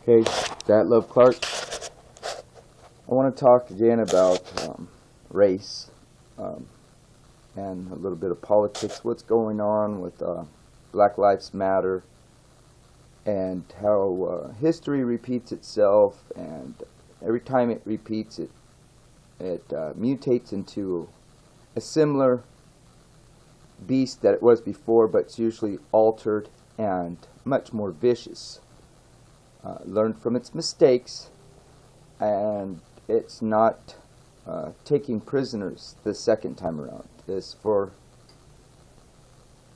Okay, that Love Clark. I want to talk again about race and a little bit of politics. What's going on with Black Lives Matter and how history repeats itself, and every time it repeats it mutates into a similar beast that it was before, but it's usually altered and much more vicious. Learned from its mistakes, and it's not taking prisoners the second time around. It's for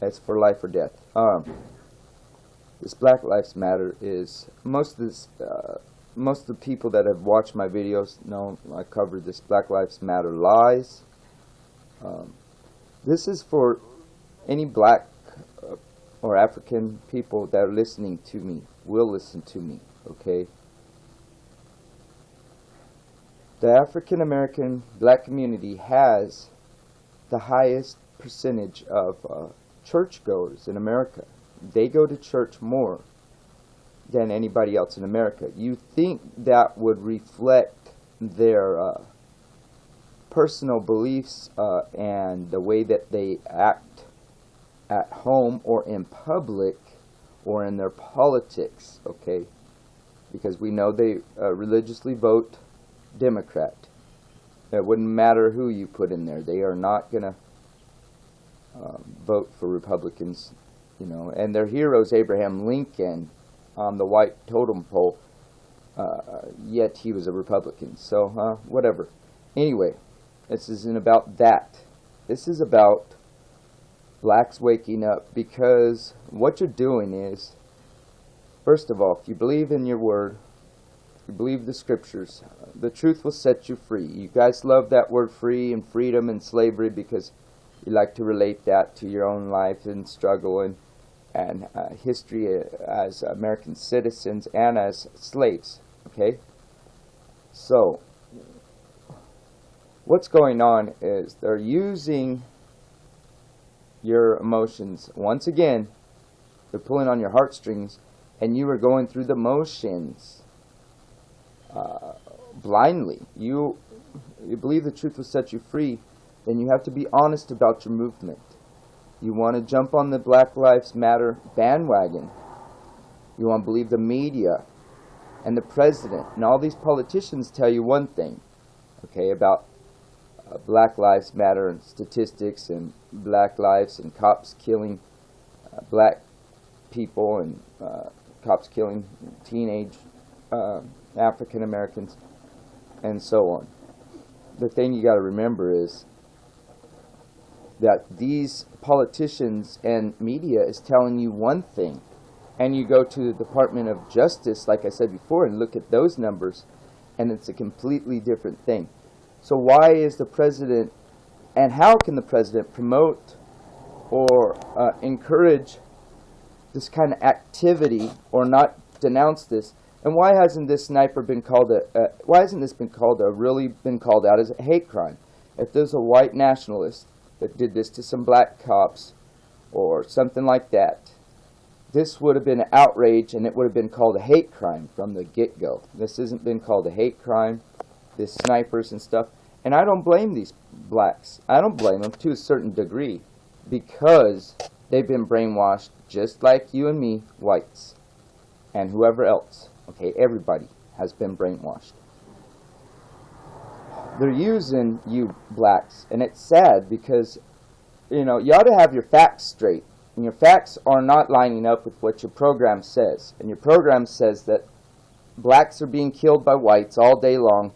life or death. This Black Lives Matter is most of the people that have watched my videos know I covered this Black Lives Matter lies. This is for any black or African people that are listening to me, will listen to me, okay? The African American black community has the highest percentage of churchgoers in America. They go to church more than anybody else in America. You think that would reflect their personal beliefs and the way that they act at home or in public or in their politics, okay? Because we know they religiously vote Democrat. It wouldn't matter who you put in there. They are not going to vote for Republicans, you know. And their heroes, Abraham Lincoln, on the white totem pole, yet he was a Republican. So, whatever. Anyway, this isn't about that. This is about blacks waking up, because what you're doing is, first of all, if you believe in your word, if you believe the scriptures, the truth will set you free. You guys love that word free and freedom and slavery because you like to relate that to your own life and struggle and history as American citizens and as slaves, okay? So, what's going on is they're using your emotions. Once again, they're pulling on your heartstrings, and you are going through the motions blindly. You believe the truth will set you free, then you have to be honest about your movement. You want to jump on the Black Lives Matter bandwagon. You want to believe the media and the president and all these politicians tell you one thing, okay, about Black Lives Matter and statistics and black lives and cops killing black people and cops killing teenage African Americans and so on. The thing you got to remember is that these politicians and media is telling you one thing, and you go to the Department of Justice, like I said before, and look at those numbers, and it's a completely different thing. So why is the president, and how can the president promote or encourage this kind of activity or not denounce this? And why hasn't this sniper been called why hasn't this been called out as a hate crime? If there's a white nationalist that did this to some black cops or something like that, this would have been an outrage, and it would have been called a hate crime from the get-go. This hasn't been called a hate crime, this snipers and stuff. And I don't blame these blacks. I don't blame them to a certain degree, because they've been brainwashed just like you and me, whites, and whoever else. Okay, everybody has been brainwashed. They're using you blacks, and it's sad because, you know, you ought to have your facts straight, and your facts are not lining up with what your program says. And your program says that blacks are being killed by whites all day long,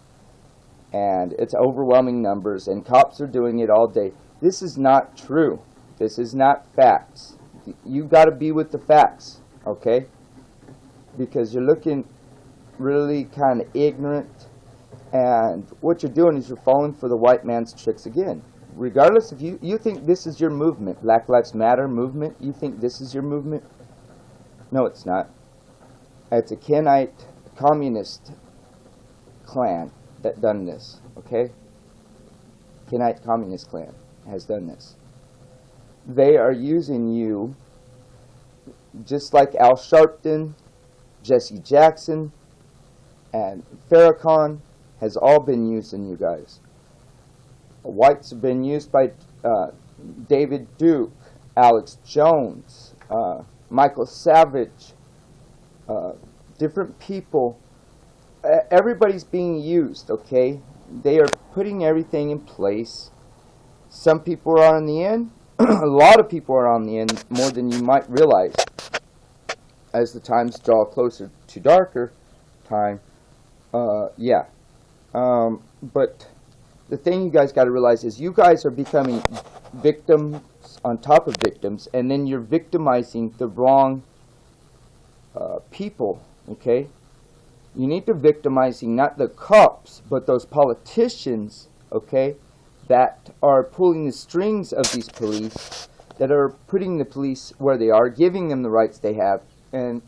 and it's overwhelming numbers, and cops are doing it all day. This is not true. This is not facts. You've got to be with the facts, okay? Because you're looking really kind of ignorant, and what you're doing is you're falling for the white man's tricks again. Regardless if you think this is your movement, Black Lives Matter movement, you think this is your movement? No, it's not. It's a Kenite communist clan that done this, okay? Kenite communist clan has done this. They are using you just like Al Sharpton, Jesse Jackson, And Farrakhan has all been used in you guys. Whites have been used by David Duke, Alex Jones, Michael Savage, different people. Everybody's being used, okay? They are putting everything in place. Some people are on the end. A lot of people are on the end, more than you might realize. As the times draw closer to darker time, yeah. But the thing you guys got to realize is you guys are becoming victims on top of victims, and then you're victimizing the wrong people, okay? You need to victimizing not the cops, but those politicians, okay, that are pulling the strings of these police, that are putting the police where they are, giving them the rights they have, and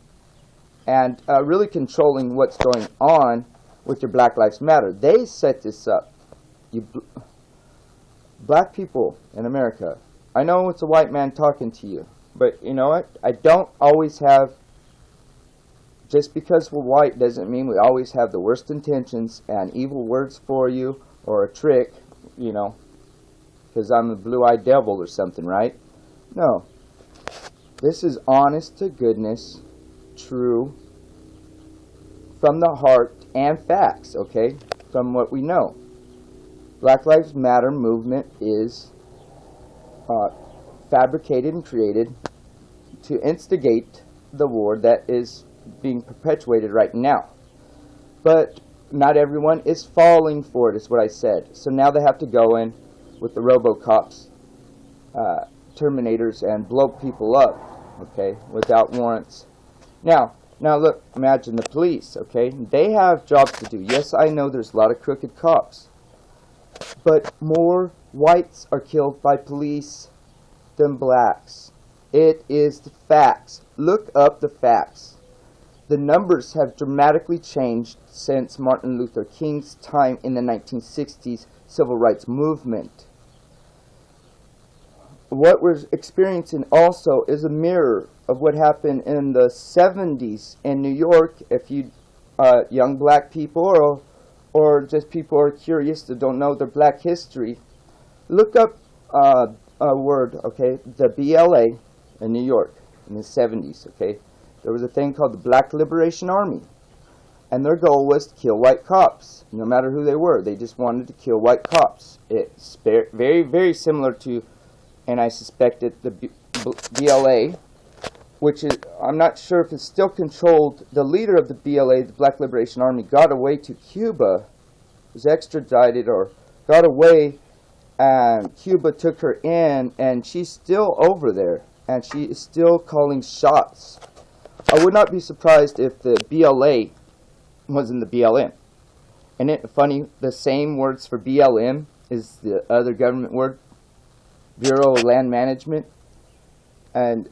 really controlling what's going on with your Black Lives Matter. They set this up. Black people in America, I know it's a white man talking to you, but you know what? I don't always have, just because we're white doesn't mean we always have the worst intentions and evil words for you or a trick, you know, because I'm a blue-eyed devil or something, right? No. This is honest to goodness, true, from the heart and facts, okay, from what we know. Black Lives Matter movement is fabricated and created to instigate the war that is being perpetuated right now. But not everyone is falling for it, is what I said. So now they have to go in with the RoboCops, Terminators, and blow people up, okay, without warrants. Now look, imagine the police, okay? They have jobs to do. Yes, I know there's a lot of crooked cops. But more whites are killed by police than blacks. It is the facts. Look up the facts. The numbers have dramatically changed since Martin Luther King's time in the 1960s civil rights movement. What we're experiencing also is a mirror of what happened in the 70s in New York. If you young black people or just people who are curious that don't know their black history, look up a word, okay, the BLA in New York in the 70s, okay. There was a thing called the Black Liberation Army, and their goal was to kill white cops, no matter who they were. They just wanted to kill white cops. It's very, very similar to, and I suspect it, the BLA, which is, I'm not sure if it's still controlled. The leader of the BLA, the Black Liberation Army, got away to Cuba, was extradited or got away, and Cuba took her in, and she's still over there, and she is still calling shots. I would not be surprised if the BLA was in the BLM. And it funny, the same words for BLM is the other government word, Bureau of Land Management. And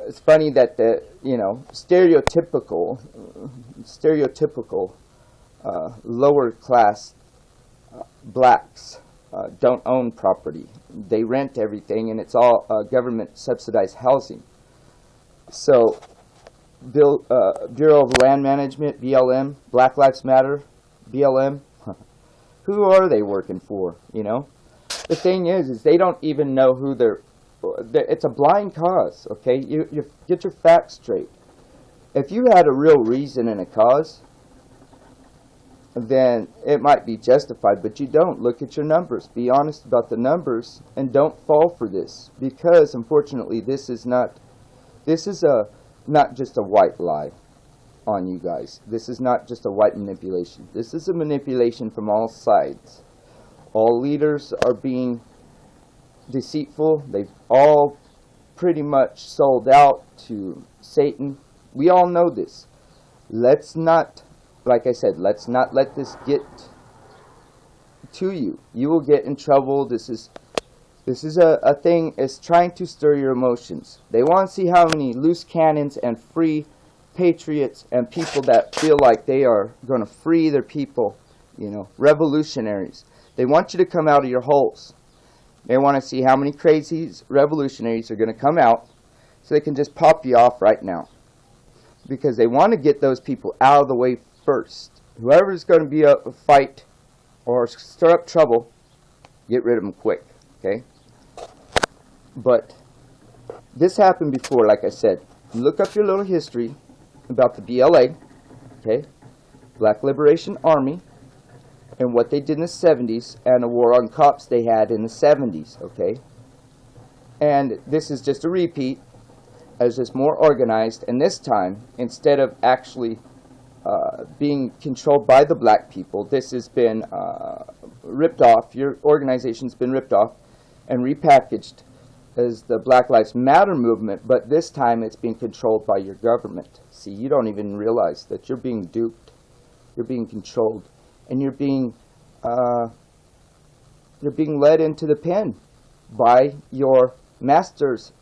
it's funny that the, you know, stereotypical lower class blacks don't own property. They rent everything, and it's all government subsidized housing. So Bureau of Land Management, BLM, Black Lives Matter, BLM, who are they working for, you know? The thing is they don't even know who it's a blind cause, okay? You get your facts straight. If you had a real reason and a cause, then it might be justified, but you don't. Look at your numbers. Be honest about the numbers, and don't fall for this, because unfortunately this is not just a white lie on you guys. This is not just a white manipulation. This is a manipulation from all sides. All leaders are being deceitful. They've all pretty much sold out to Satan. We all know this. Let's not, like I said, let's not let this get to you. You will get in trouble. This is a thing. It's trying to stir your emotions. They want to see how many loose cannons and free patriots and people that feel like they are going to free their people, you know, revolutionaries. They want you to come out of your holes. They want to see how many crazy revolutionaries are going to come out so they can just pop you off right now. Because they want to get those people out of the way first. Whoever's going to be a fight or stir up trouble, get rid of them quick, okay? But this happened before, like I said. Look up your little history about the BLA, okay? Black Liberation Army, and what they did in the 70s, and the war on cops they had in the 70s, okay? And this is just a repeat, as just more organized, and this time, instead of actually being controlled by the black people, this has been ripped off. Your organization's been ripped off and repackaged as the Black Lives Matter movement, but this time it's being controlled by your government. See, you don't even realize that you're being duped, you're being controlled, and you're being led into the pen by your masters.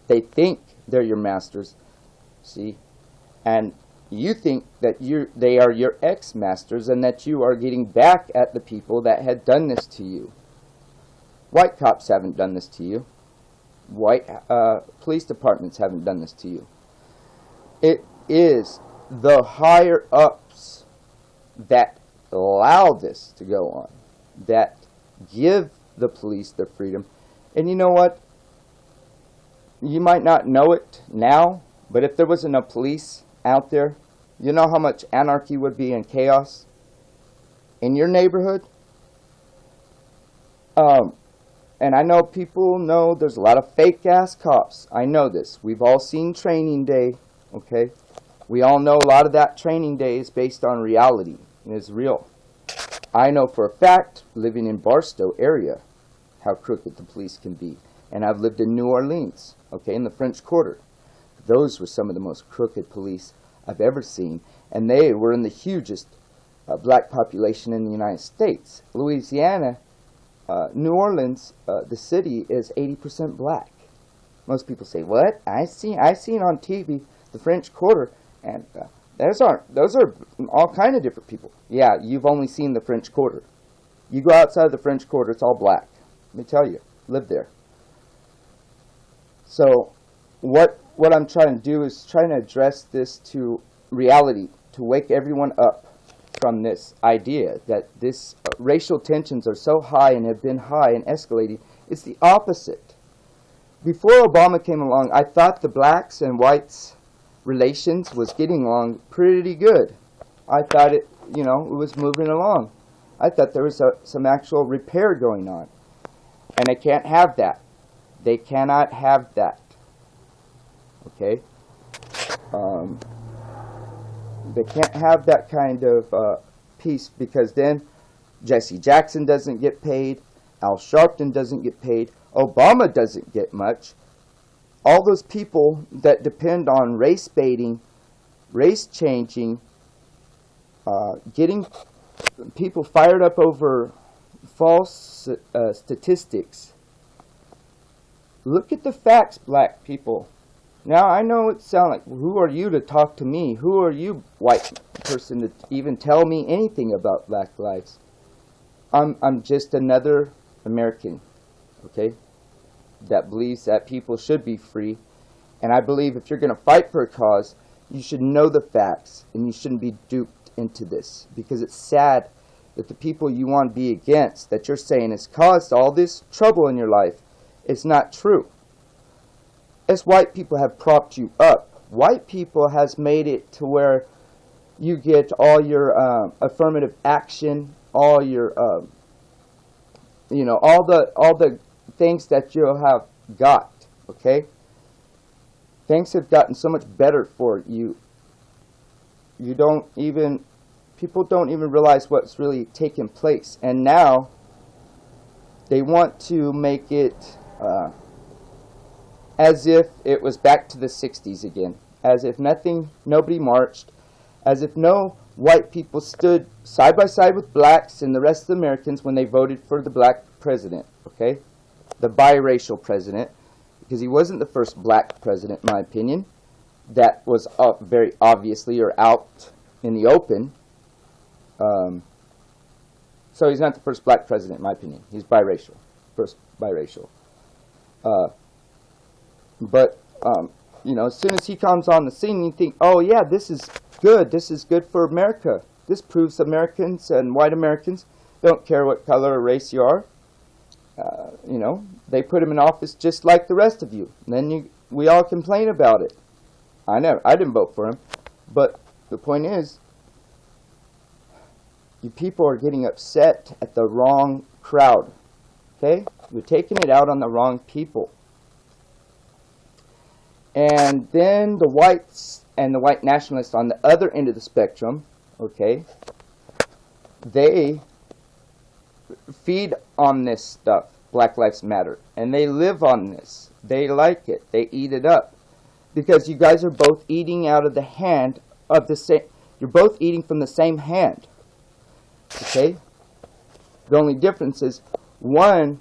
They think they're your masters, see, and you think that they are your ex-masters and that you are getting back at the people that had done this to you. White cops haven't done this to you. White police departments haven't done this to you. It is the higher-ups that allow this to go on, that give the police their freedom. And you know what? You might not know it now, but if there wasn't a police out there, you know how much anarchy would be and chaos in your neighborhood? And I know people know there's a lot of fake-ass cops. I know this. We've all seen Training Day, okay? We all know a lot of that Training Day is based on reality and is real. I know for a fact, living in Barstow area, how crooked the police can be. And I've lived in New Orleans, okay, in the French Quarter. Those were some of the most crooked police I've ever seen. And they were in the hugest black population in the United States. Louisiana, New Orleans, the city is 80% black. Most people say, "What? I seen on TV the French Quarter, and those are all kind of different people." Yeah, you've only seen the French Quarter. You go outside of the French Quarter, it's all black. Let me tell you, live there. So, what I'm trying to do is trying to address this to reality, to wake everyone up from this idea that this racial tensions are so high and have been high and escalating. It's the opposite. Before Obama came along, I thought the blacks and whites relations was getting along pretty good. I thought it was moving along. I thought there was some actual repair going on. And they can't have that. They cannot have that. Okay? They can't have that kind of peace, because then Jesse Jackson doesn't get paid, Al Sharpton doesn't get paid, Obama doesn't get much. All those people that depend on race baiting, race changing, getting people fired up over false statistics. Look at the facts, black people. Now, I know it sounds like, who are you to talk to me? Who are you, white person, to even tell me anything about black lives? I'm just another American, okay, that believes that people should be free. And I believe if you're going to fight for a cause, you should know the facts, and you shouldn't be duped into this. Because it's sad that the people you want to be against, that you're saying has caused all this trouble in your life, is not true. As white people have propped you up. White people has made it to where you get all your affirmative action, all your, all the things that you'll have got. Okay, things have gotten so much better for you. People don't even realize what's really taking place, and now they want to make it as if it was back to the 60s again, as if nobody marched, as if no white people stood side by side with blacks and the rest of the Americans when they voted for the black president, okay? The biracial president, because he wasn't the first black president, in my opinion, that was very obviously or out in the open. So he's not the first black president, in my opinion. He's biracial, first biracial. But as soon as he comes on the scene, you think, oh yeah, this is good for America. This proves Americans and white Americans don't care what color or race you are. You know, they put him in office just like the rest of you. And then we all complain about it. I didn't vote for him, but the point is, you people are getting upset at the wrong crowd. Okay, you're taking it out on the wrong people. And then the whites and the white nationalists on the other end of the spectrum, okay, they feed on this stuff, Black Lives Matter, and they live on this. They like it. They eat it up. Because you guys are both eating out of the hand of the same, you're both eating from the same hand. Okay? The only difference is one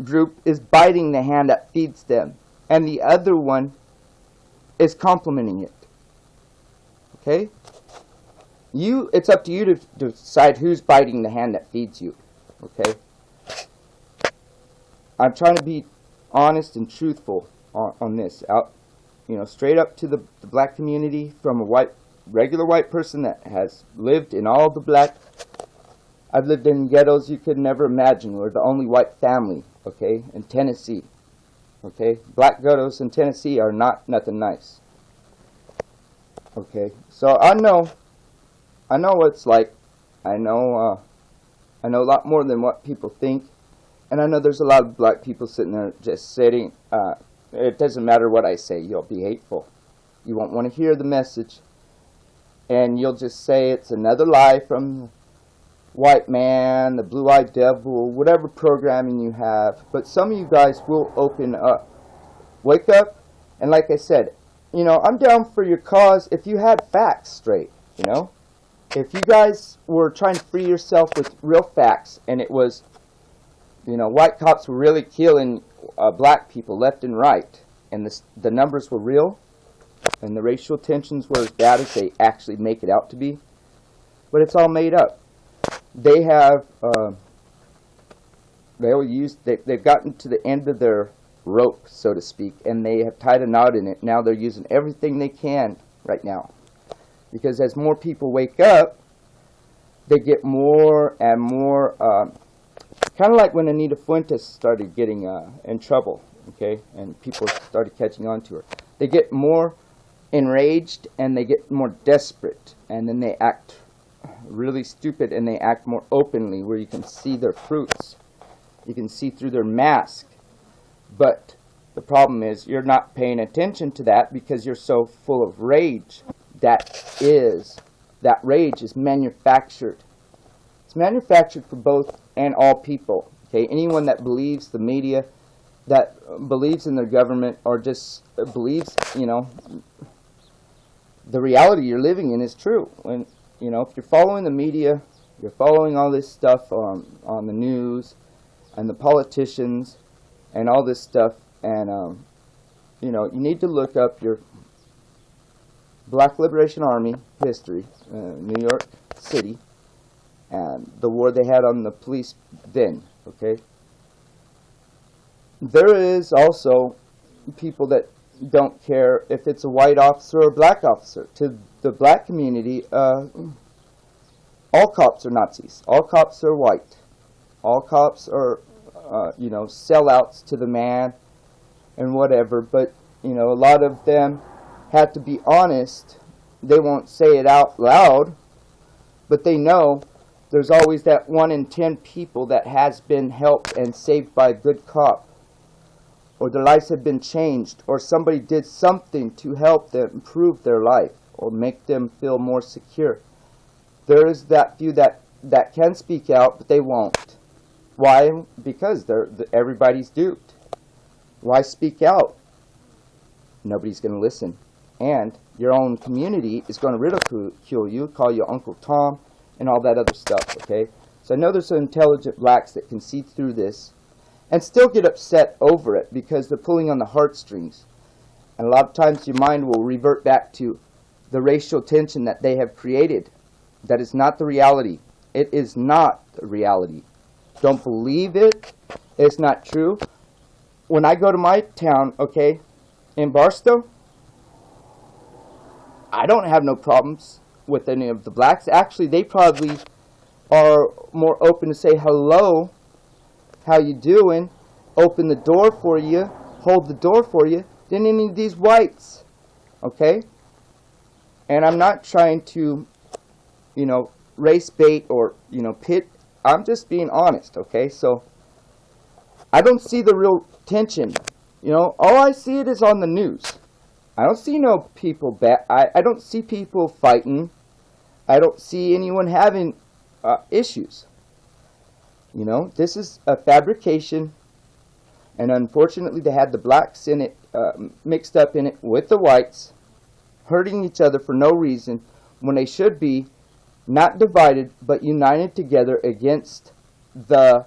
group is biting the hand that feeds them, and the other one is complimenting it. Okay? It's up to you to decide who's biting the hand that feeds you. Okay? I'm trying to be honest and truthful on this. Straight up to the black community, from a regular white person that has lived in all the black. I've lived in ghettos you could never imagine. We're the only white family, okay, in Tennessee. Okay? Black ghettos in Tennessee are nothing nice. Okay? So I know what it's like. I know a lot more than what people think. And I know there's a lot of black people sitting there just sitting, it doesn't matter what I say, you'll be hateful. You won't want to hear the message. And you'll just say it's another lie from white man, the blue-eyed devil, whatever programming you have. But some of you guys will open up. Wake up, and like I said, I'm down for your cause if you had facts straight, If you guys were trying to free yourself with real facts, and it was, white cops were really killing black people left and right, and the numbers were real, and the racial tensions were as bad as they actually make it out to be, but it's all made up. They have, they've gotten to the end of their rope, so to speak, and they have tied a knot in it. Now they're using everything they can right now. Because as more people wake up, they get more and more, kind of like when Anita Fuentes started getting in trouble, okay, and people started catching on to her. They get more enraged and they get more desperate, and then they act really stupid and they act more openly, where you can see their fruits. You can see through their mask. But the problem is you're not paying attention to that because you're so full of rage. That rage is manufactured. It's manufactured for both and all people. Okay, anyone that believes the media, that believes in their government, or just believes, the reality you're living in is true. When if you're following the media, you're following all this stuff on the news and the politicians and all this stuff, and you need to look up your Black Liberation Army history, New York City, and the war they had on the police then, okay? There is also people that don't care if it's a white officer or a black officer. To the black community, all cops are Nazis. All cops are white. All cops are, sellouts to the man and whatever. But, a lot of them have to be honest. They won't say it out loud, but they know there's always that 1 in 10 people that has been helped and saved by a good cop, or their lives have been changed, or somebody did something to help them improve their life or make them feel more secure. There is that few that can speak out, but they won't. Why? Because everybody's duped. Why speak out? Nobody's going to listen. And your own community is going to ridicule you, call you Uncle Tom, and all that other stuff, okay? So I know there's some intelligent blacks that can see through this and still get upset over it because they're pulling on the heartstrings. And a lot of times your mind will revert back to the racial tension that they have created. That is not the reality. It is not the reality. Don't believe it. It's not true. When I go to my town, okay, in Barstow, I don't have no problems with any of the blacks. Actually, they probably are more open to say hello, how you doing, open the door for you, hold the door for you, than any of these whites. Okay? And I'm not trying to, race bait or, pit. I'm just being honest, okay? So, I don't see the real tension. All I see it is on the news. I don't see no people I don't see people fighting. I don't see anyone having issues. This is a fabrication, and unfortunately they had the blacks in it, mixed up in it with the whites, hurting each other for no reason, when they should be not divided but united together against the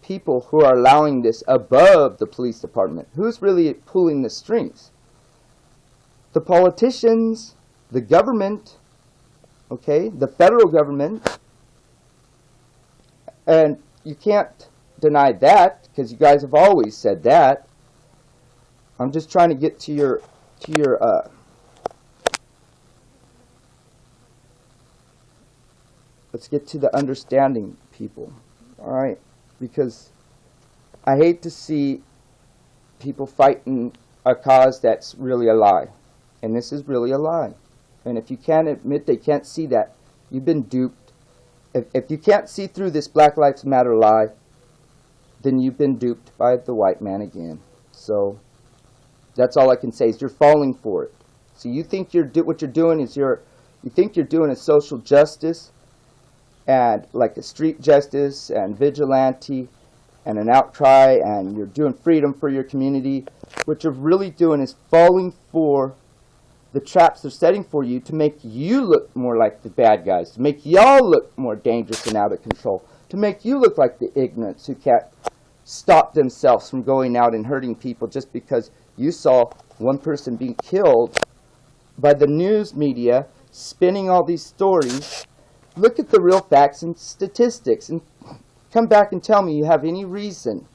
people who are allowing this above the police department. Who's really pulling the strings? The politicians, the government, okay, the federal government. And you can't deny that, because you guys have always said that. I'm just trying to get to your let's get to the understanding, people. All right? Because I hate to see people fighting a cause that's really a lie. And this is really a lie. And if you can't admit they can't see that, you've been duped. If you can't see through this Black Lives Matter lie, then you've been duped by the white man again. So that's all I can say is you're falling for it. So you think what you're doing is you think you're doing a social justice, and like a street justice and vigilante and an outcry, and you're doing freedom for your community. What you're really doing is falling for the traps they're setting for you to make you look more like the bad guys, to make y'all look more dangerous and out of control, to make you look like the ignorants who can't stop themselves from going out and hurting people just because you saw one person being killed by the news media spinning all these stories. Look at the real facts and statistics and come back and tell me you have any reason.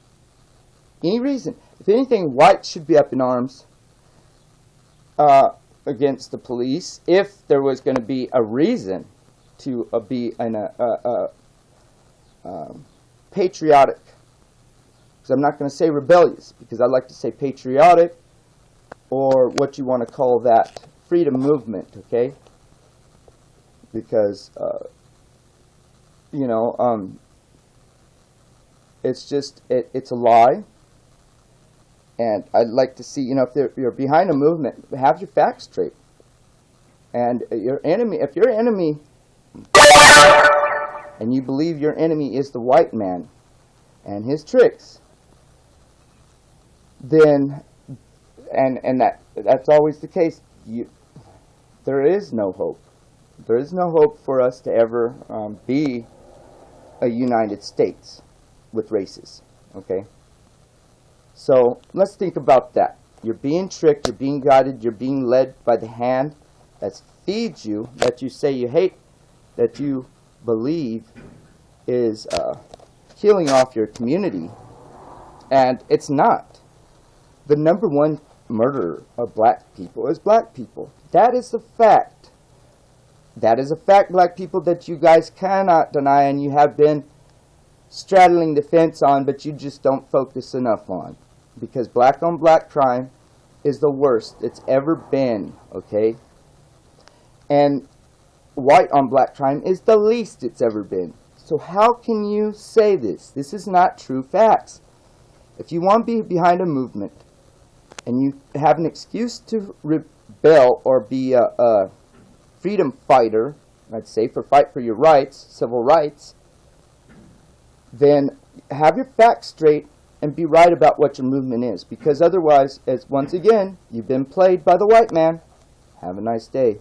Any reason. If anything, whites should be up in arms against the police if there was going to be a reason to be in a patriotic. Because I'm not going to say rebellious, because I like to say patriotic, or what you want to call that, freedom movement, okay? Because, it's just, it's a lie. And I'd like to see, if you're behind a movement, have your facts straight. And your enemy, if your enemy, and you believe your enemy is the white man and his tricks, then, and that's always the case, there is no hope. There is no hope for us to ever be a United States with races, okay? So let's think about that. You're being tricked, you're being guided, you're being led by the hand that feeds you, that you say you hate, that you believe is killing off your community, and it's not. The number one murderer of black people is black people. That is the fact. That is a fact, black people, that you guys cannot deny, and you have been straddling the fence on, but you just don't focus enough on. Because black on black crime is the worst it's ever been, okay? And white on black crime is the least it's ever been. So how can you say this? This is not true facts. If you want to be behind a movement, and you have an excuse to rebel or be a freedom fighter, I'd say, fight for your rights, civil rights, then have your facts straight and be right about what your movement is. Because otherwise, as once again, you've been played by the white man. Have a nice day.